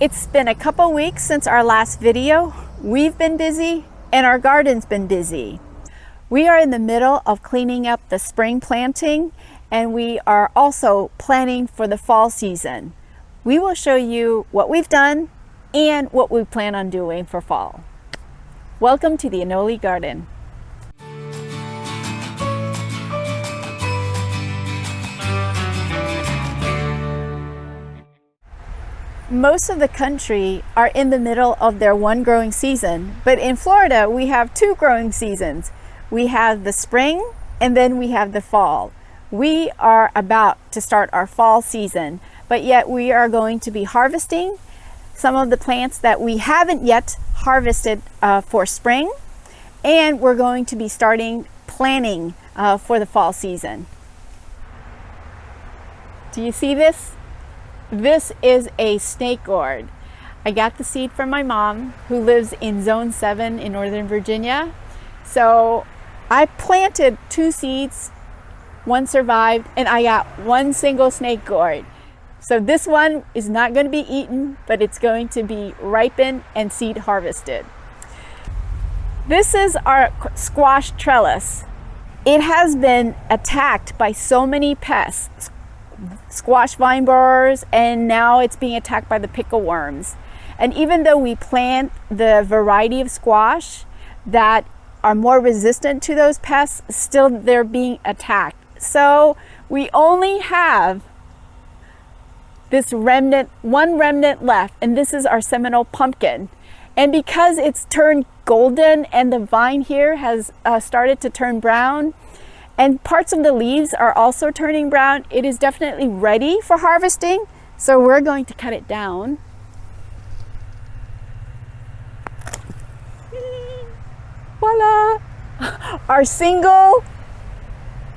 It's been a couple weeks since our last video. We've been busy and our garden's been busy. We are in the middle of cleaning up the spring planting, and we are also planning for the fall season. We will show you what we've done and what we plan on doing for fall. Welcome to the Anole Garden. Most of the country are in the middle of their one growing season, but in Florida we have two growing seasons. We have the spring and then we have the fall. We are about to start our fall season, but yet we are going to be harvesting some of the plants that we haven't yet harvested for spring, and we're going to be starting planning for the fall season. Do you see this? This is a snake gourd. I got the seed from my mom, who lives in Zone 7 in Northern Virginia. So I planted 2 seeds, one survived, and I got one single snake gourd. So this one is not going to be eaten, but it's going to be ripened and seed harvested. This is our squash trellis. It has been attacked by so many pests, squash vine borers, and now it's being attacked by the pickle worms. And even though we plant the variety of squash that are more resistant to those pests, still they're being attacked. So we only have this one remnant left, and this is our Seminole pumpkin. And because it's turned golden and the vine here has started to turn brown, and parts of the leaves are also turning brown, it is definitely ready for harvesting. So we're going to cut it down. Voila! Our single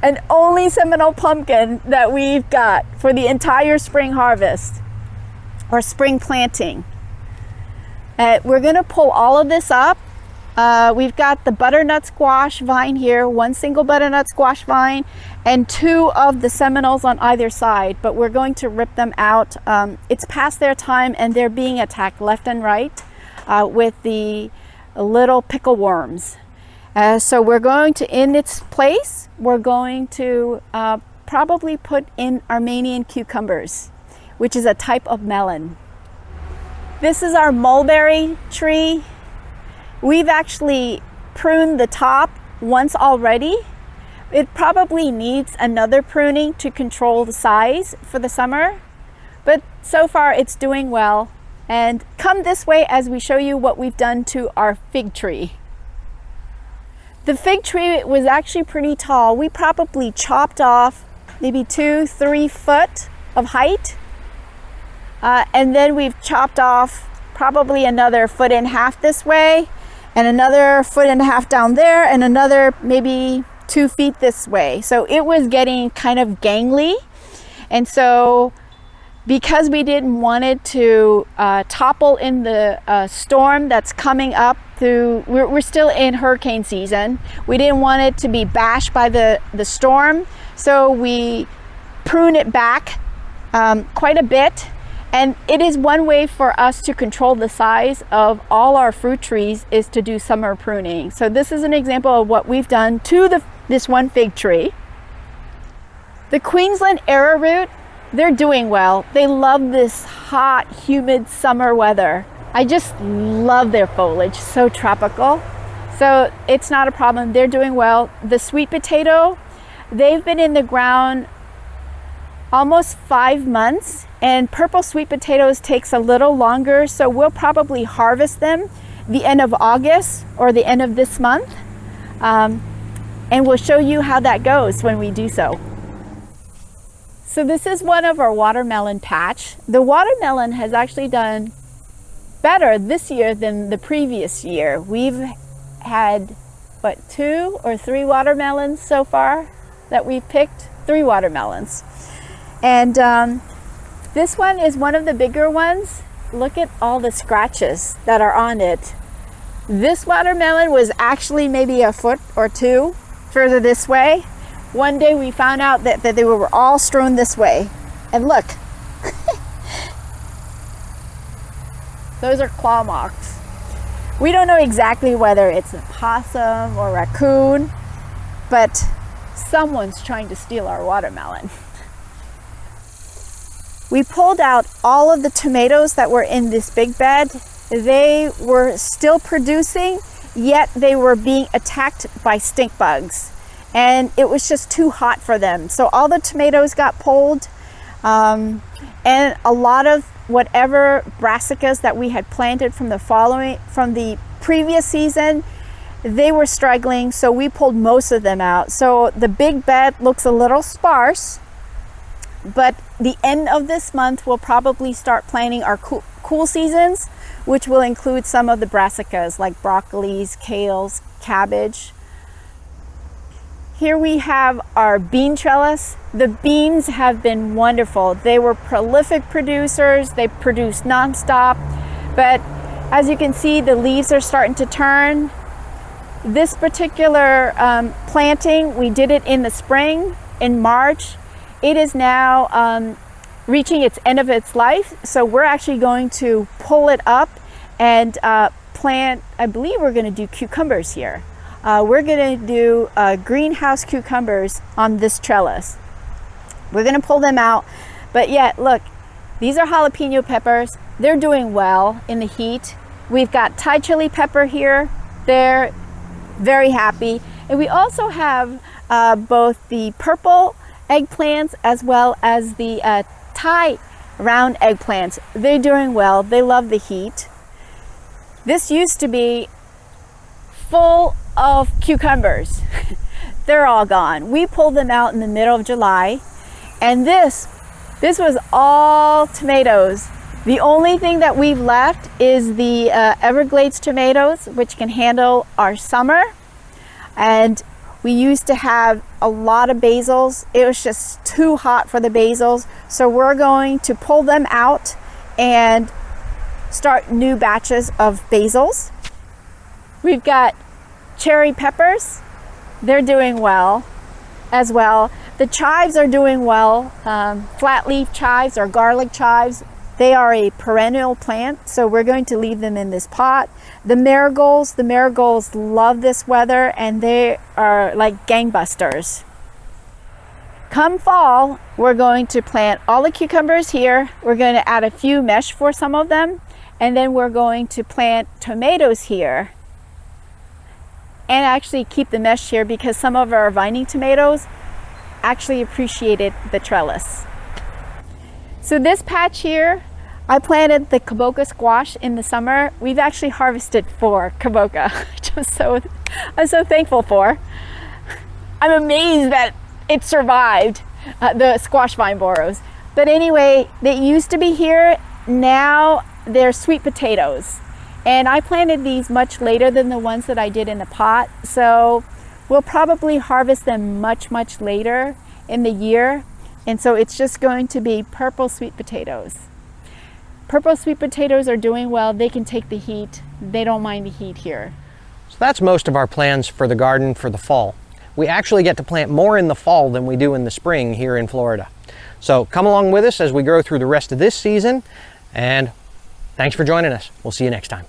and only Seminole pumpkin that we've got for the entire spring harvest or spring planting. We're going to pull all of this up. We've got the butternut squash vine here, one single butternut squash vine, and 2 of the Seminoles on either side, but we're going to rip them out. It's past their time and they're being attacked left and right with the little pickle worms. So we're going to, in its place, we're going to probably put in Armenian cucumbers, which is a type of melon. This is our mulberry tree. We've actually pruned the top once already. It probably needs another pruning to control the size for the summer, but so far it's doing well. And come this way as we show you what we've done to our fig tree. The fig tree was actually pretty tall. We probably chopped off maybe 2-3 foot of height. And then we've chopped off probably another 1.5 feet this way, and another 1.5 feet down there, and another maybe 2 feet this way. So it was getting kind of gangly. And so because we didn't want it to topple in the storm that's coming up through, we're still in hurricane season. We didn't want it to be bashed by the storm. So we prune it back quite a bit. And it is one way for us to control the size of all our fruit trees is to do summer pruning. So this is an example of what we've done to this one fig tree. The Queensland Arrowroot, they're doing well. They love this hot, humid summer weather. I just love their foliage, so tropical. So it's not a problem, they're doing well. The sweet potato, they've been in the ground almost 5 months, and purple sweet potatoes takes a little longer, so we'll probably harvest them the end of August or the end of this month, and we'll show you how that goes when we do so. So this is one of our watermelon patch. The watermelon has actually done better this year than the previous year. We've had, what, 2 or 3 watermelons so far that we've picked? 3 watermelons. And this one is one of the bigger ones. Look at all the scratches that are on it. This watermelon was actually maybe 1 foot or 2 further this way. One day we found out that they were all strewn this way. And look, Those are claw moths. We don't know exactly whether it's a possum or raccoon, but someone's trying to steal our watermelon. We pulled out all of the tomatoes that were in this big bed. They were still producing, yet they were being attacked by stink bugs. And it was just too hot for them. So all the tomatoes got pulled, and a lot of whatever brassicas that we had planted from the previous season, they were struggling, so we pulled most of them out. So the big bed looks a little sparse, but the end of this month we'll probably start planting our cool seasons, which will include some of the brassicas like broccolis, kales, cabbage. Here we have our bean trellis. The beans have been wonderful. They were prolific producers. They produced nonstop, but as you can see, the leaves are starting to turn. This particular planting, we did it in the spring, in March. It is now reaching its end of its life, so we're actually going to pull it up and plant, I believe we're going to do cucumbers here. We're going to do greenhouse cucumbers on this trellis. We're going to pull them out, but yet look, these are jalapeno peppers. They're doing well in the heat. We've got Thai chili pepper here. They're very happy. And we also have both the purple eggplants as well as the Thai round eggplants. They're doing well. They love the heat. This used to be full of cucumbers. They're all gone. We pulled them out in the middle of July, and this was all tomatoes. The only thing that we've left is the Everglades tomatoes, which can handle our summer. And we used to have a lot of basils. It was just too hot for the basils. So we're going to pull them out and start new batches of basils. We've got cherry peppers. They're doing well as well. The chives are doing well. Flat leaf chives or garlic chives. They are a perennial plant, so we're going to leave them in this pot. The marigolds love this weather, and they are like gangbusters. Come fall, we're going to plant all the cucumbers here. We're going to add a few mesh for some of them, and then we're going to plant tomatoes here. And actually keep the mesh here because some of our vining tomatoes actually appreciated the trellis. So this patch here, I planted the Kabocha squash in the summer. We've actually harvested 4 Kabocha, which I'm so thankful for. I'm amazed that it survived the squash vine borers. But anyway, they used to be here. Now they're sweet potatoes. And I planted these much later than the ones that I did in the pot. So we'll probably harvest them much, much later in the year. And so it's just going to be purple sweet potatoes. Purple sweet potatoes are doing well. They can take the heat. They don't mind the heat here. So that's most of our plans for the garden for the fall. We actually get to plant more in the fall than we do in the spring here in Florida. So come along with us as we go through the rest of this season, and thanks for joining us. We'll see you next time.